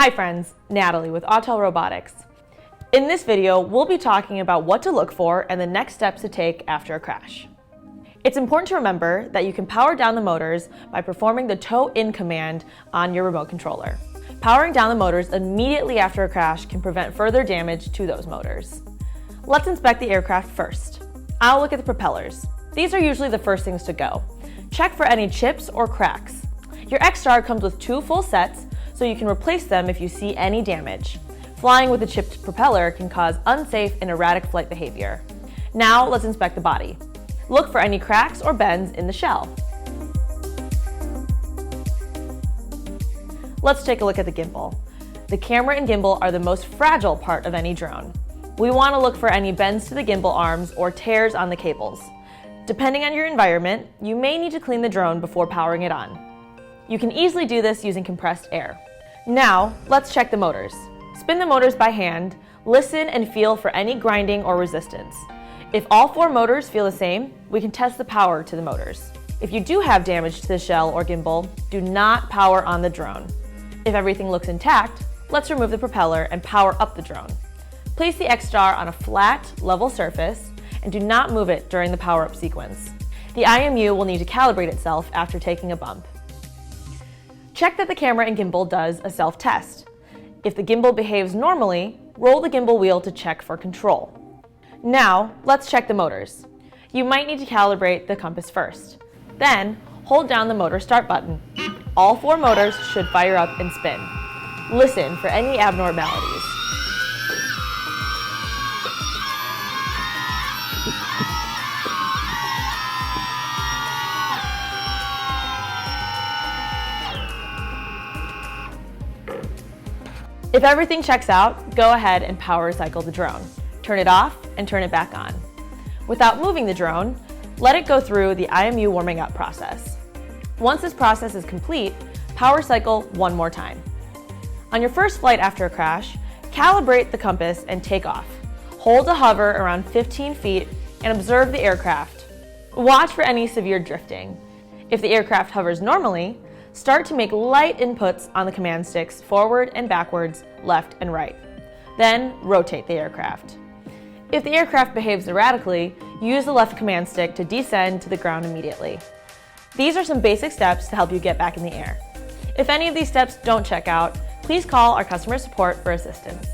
Hi friends, Natalie with Autel Robotics. In this video, we'll be talking about what to look for and the next steps to take after a crash. It's important to remember that you can power down the motors by performing the tow-in command on your remote controller. Powering down the motors immediately after a crash can prevent further damage to those motors. Let's inspect the aircraft first. I'll look at the propellers. These are usually the first things to go. Check for any chips or cracks. Your X-Star comes with 2 full sets, so you can replace them if you see any damage. Flying with a chipped propeller can cause unsafe and erratic flight behavior. Now let's inspect the body. Look for any cracks or bends in the shell. Let's take a look at the gimbal. The camera and gimbal are the most fragile part of any drone. We want to look for any bends to the gimbal arms or tears on the cables. Depending on your environment, you may need to clean the drone before powering it on. You can easily do this using compressed air. Now, let's check the motors. Spin the motors by hand, listen and feel for any grinding or resistance. If all 4 motors feel the same, we can test the power to the motors. If you do have damage to the shell or gimbal, do not power on the drone. If everything looks intact, let's remove the propeller and power up the drone. Place the X-Star on a flat, level surface and do not move it during the power-up sequence. The IMU will need to calibrate itself after taking a bump. Check that the camera and gimbal does a self-test. If the gimbal behaves normally, roll the gimbal wheel to check for control. Now, let's check the motors. You might need to calibrate the compass first. Then, hold down the motor start button. All 4 motors should fire up and spin. Listen for any abnormalities. If everything checks out, go ahead and power cycle the drone. Turn it off and turn it back on. Without moving the drone, let it go through the IMU warming up process. Once this process is complete, power cycle one more time. On your first flight after a crash, calibrate the compass and take off. Hold a hover around 15 feet and observe the aircraft. Watch for any severe drifting. If the aircraft hovers normally, start to make light inputs on the command sticks forward and backwards, left and right. Then rotate the aircraft. If the aircraft behaves erratically, use the left command stick to descend to the ground immediately. These are some basic steps to help you get back in the air. If any of these steps don't check out, please call our customer support for assistance.